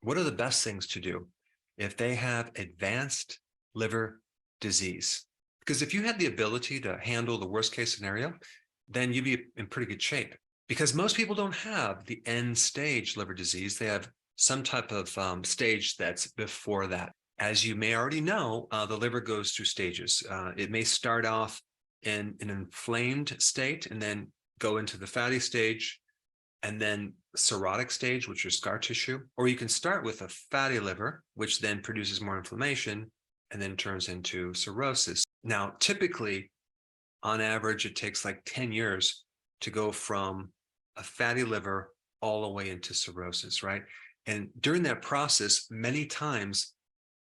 What are the best things to do if they have advanced liver disease? Because if you had the ability to handle the worst case scenario, then you'd be in pretty good shape. Because most people don't have the end stage liver disease. They have some type of stage that's before that. As you may already know, the liver goes through stages. It may start off in an inflamed state and then go into the fatty stage, and then cirrhotic stage, which is scar tissue, or you can start with a fatty liver, which then produces more inflammation and then turns into cirrhosis. Now, typically, on average, it takes like 10 years to go from a fatty liver all the way into cirrhosis, right? And during that process, many times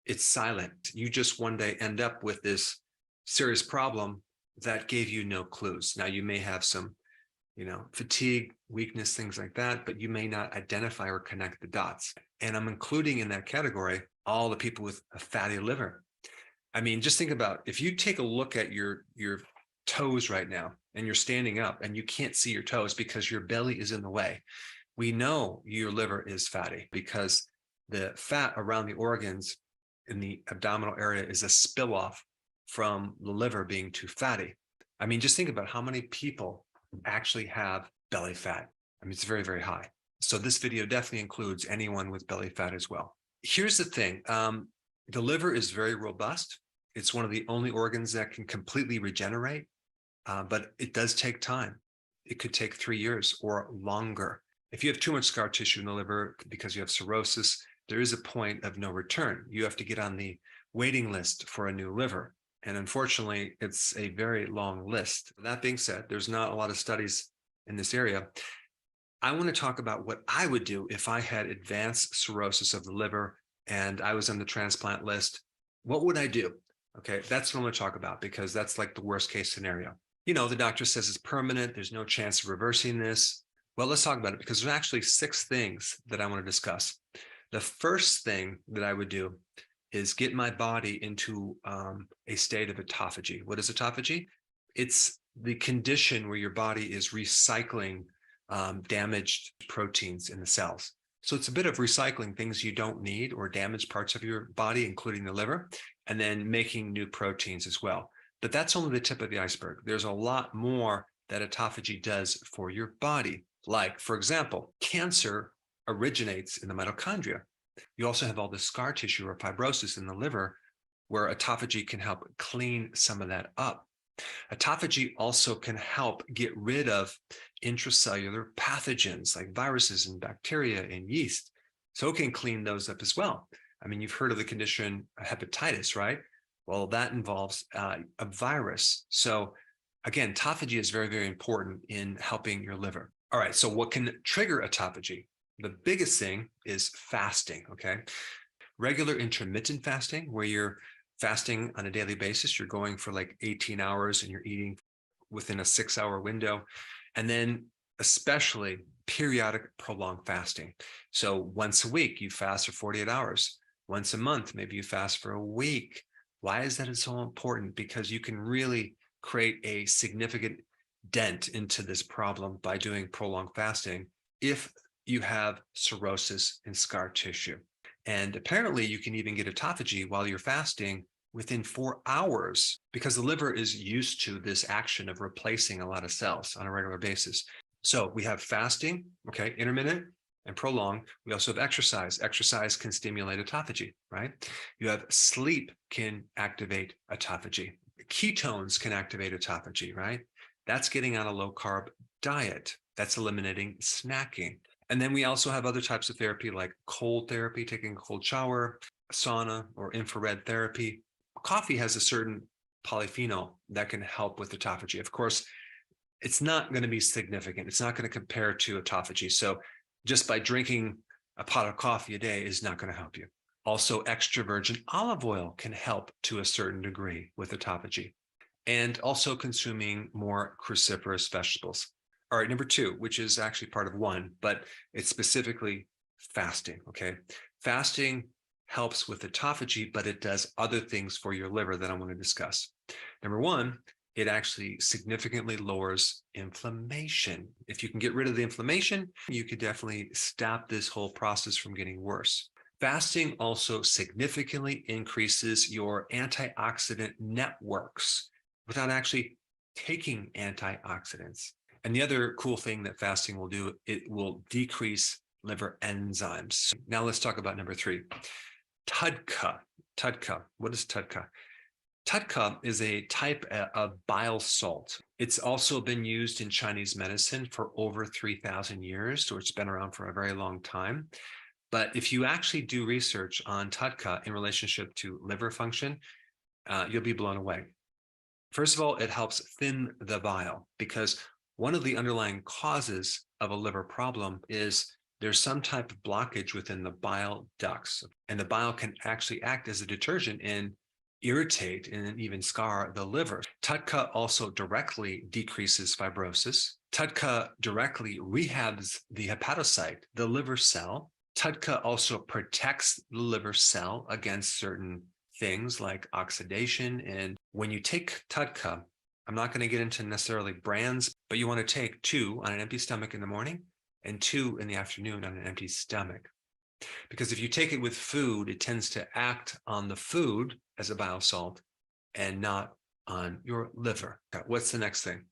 it's silent. You just one day end up with this serious problem that gave you no clues. Now, you may have some fatigue, weakness, things like that, but you may not identify or connect the dots. And I'm including in that category all the people with a fatty liver. I mean, just think about if you take a look at your toes right now and you're standing up and you can't see your toes because your belly is in the way. We know your liver is fatty because the fat around the organs in the abdominal area is a spill off from the liver being too fatty. I mean, just think about how many people actually have belly fat. I mean, it's very, very high. So this video definitely includes anyone with belly fat as well. Here's the thing. The liver is very robust. It's one of the only organs that can completely regenerate, but it does take time. It could take 3 years or longer. If you have too much scar tissue in the liver because you have cirrhosis, there is a point of no return. You have to get on the waiting list for a new liver. And unfortunately, it's a very long list. That being said, there's not a lot of studies in this area. I want to talk about what I would do if I had advanced cirrhosis of the liver and I was on the transplant list. What would I do? Okay, that's what I'm going to talk about because that's like the worst case scenario. The doctor says it's permanent. There's no chance of reversing this. Well, let's talk about it because there's actually 6 things that I want to discuss. The first thing that I would do is get my body into a state of autophagy. What is autophagy? It's the condition where your body is recycling damaged proteins in the cells. So it's a bit of recycling things you don't need or damaged parts of your body, including the liver, and then making new proteins as well. But that's only the tip of the iceberg. There's a lot more that autophagy does for your body. Like, for example, cancer originates in the mitochondria. You also have all the scar tissue or fibrosis in the liver where autophagy can help clean some of that up. Autophagy also can help get rid of intracellular pathogens like viruses and bacteria and yeast. So it can clean those up as well. I mean, you've heard of the condition hepatitis, right? Well, that involves a virus. So again, autophagy is very, very important in helping your liver. All right, so what can trigger autophagy? The biggest thing is fasting, okay? Regular intermittent fasting, where you're fasting on a daily basis. You're going for like 18 hours and you're eating within a 6-hour window. And then especially periodic prolonged fasting. So once a week, you fast for 48 hours. Once a month, maybe you fast for a week. Why is that so important? Because you can really create a significant dent into this problem by doing prolonged fasting if you have cirrhosis in scar tissue. And apparently you can even get autophagy while you're fasting within 4 hours because the liver is used to this action of replacing a lot of cells on a regular basis. So we have fasting, okay, intermittent and prolonged. We also have exercise. Exercise can stimulate autophagy, right? You have sleep can activate autophagy. Ketones can activate autophagy, right? That's getting on a low carb diet. That's eliminating snacking. And then we also have other types of therapy like cold therapy, taking a cold shower, sauna, or infrared therapy. Coffee has a certain polyphenol that can help with autophagy. Of course, it's not going to be significant. It's not going to compare to autophagy. So just by drinking a pot of coffee a day is not going to help you. Also, extra virgin olive oil can help to a certain degree with autophagy. And also consuming more cruciferous vegetables. All right, number 2, which is actually part of 1, but it's specifically fasting, okay? Fasting helps with autophagy, but it does other things for your liver that I want to discuss. Number 1, it actually significantly lowers inflammation. If you can get rid of the inflammation, you could definitely stop this whole process from getting worse. Fasting also significantly increases your antioxidant networks without actually taking antioxidants. And the other cool thing that fasting will do, it will decrease liver enzymes. Now let's talk about number 3, TUDCA. TUDCA, what is TUDCA? TUDCA is a type of bile salt. It's also been used in Chinese medicine for over 3,000 years, so it's been around for a very long time. But if you actually do research on TUDCA in relationship to liver function, you'll be blown away. First of all, it helps thin the bile, because one of the underlying causes of a liver problem is there's some type of blockage within the bile ducts, and the bile can actually act as a detergent and irritate and even scar the liver. TUDCA also directly decreases fibrosis. TUDCA directly rehabs the hepatocyte, the liver cell. TUDCA also protects the liver cell against certain things like oxidation. And when you take TUDCA, I'm not going to get into necessarily brands, but you want to take 2 on an empty stomach in the morning and 2 in the afternoon on an empty stomach. Because if you take it with food, it tends to act on the food as a bile salt and not on your liver. What's the next thing?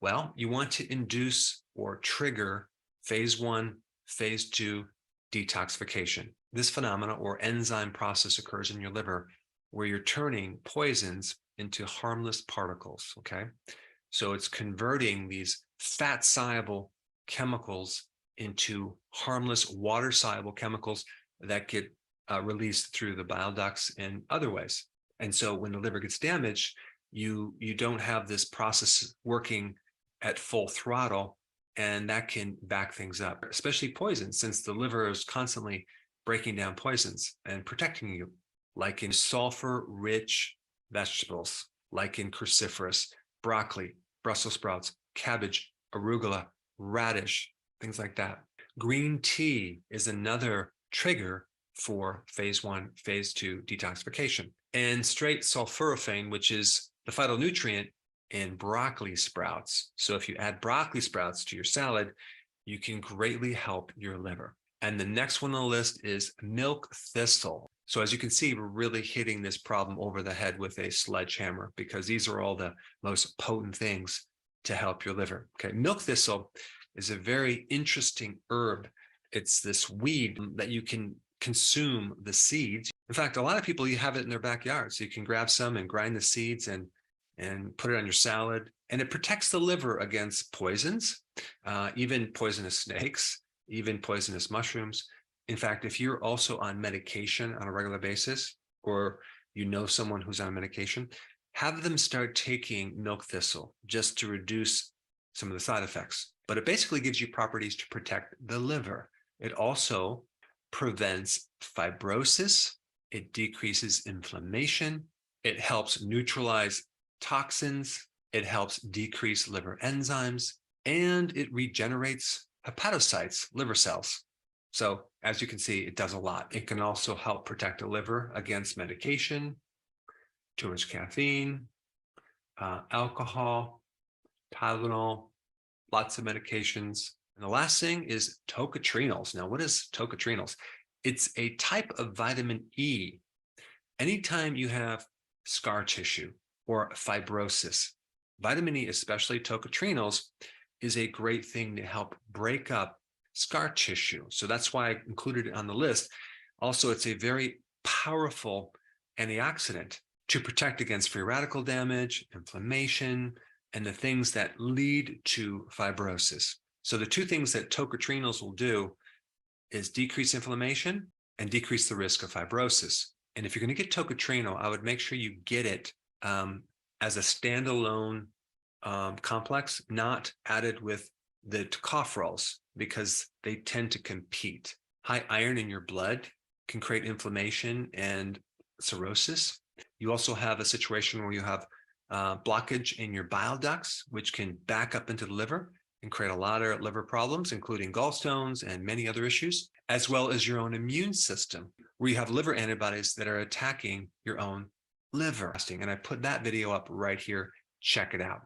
Well, you want to induce or trigger phase 1, phase 2 detoxification. This phenomena or enzyme process occurs in your liver where you're turning poisons into harmless particles, okay? So it's converting these fat-soluble chemicals into harmless water-soluble chemicals that get released through the bile ducts and other ways. And so when the liver gets damaged, you don't have this process working at full throttle, and that can back things up, especially poisons, since the liver is constantly breaking down poisons and protecting you, like in sulfur-rich vegetables, like in cruciferous, broccoli, Brussels sprouts, cabbage, arugula, radish, things like that. Green tea is another trigger for phase 1, phase 2 detoxification. And straight sulforaphane, which is the phytonutrient in broccoli sprouts. So if you add broccoli sprouts to your salad, you can greatly help your liver. And the next one on the list is milk thistle. So as you can see, we're really hitting this problem over the head with a sledgehammer, because these are all the most potent things to help your liver. Okay, milk thistle is a very interesting herb. It's this weed that you can consume the seeds. In fact, a lot of people, you have it in their backyard, so you can grab some and grind the seeds and put it on your salad. And it protects the liver against poisons, even poisonous snakes, even poisonous mushrooms. In fact, if you're also on medication on a regular basis, or you know someone who's on medication, have them start taking milk thistle just to reduce some of the side effects. But it basically gives you properties to protect the liver. It also prevents fibrosis. It decreases inflammation. It helps neutralize toxins. It helps decrease liver enzymes, and it regenerates hepatocytes, liver cells. So as you can see, it does a lot. It can also help protect the liver against medication, too much caffeine, alcohol, Tylenol, lots of medications. And the last thing is tocotrienols. Now, what is tocotrienols? It's a type of vitamin E. Anytime you have scar tissue or fibrosis, vitamin E, especially tocotrienols, is a great thing to help break up scar tissue. So that's why I included it on the list. Also, it's a very powerful antioxidant to protect against free radical damage, inflammation, and the things that lead to fibrosis. So the 2 things that tocotrienols will do is decrease inflammation and decrease the risk of fibrosis. And if you're going to get tocotrienol, I would make sure you get it as a standalone complex, not added with the tocopherols, because they tend to compete. High iron in your blood can create inflammation and cirrhosis. You also have a situation where you have blockage in your bile ducts, which can back up into the liver and create a lot of liver problems, including gallstones and many other issues, as well as your own immune system, where you have liver antibodies that are attacking your own liver. And I put that video up right here. Check it out.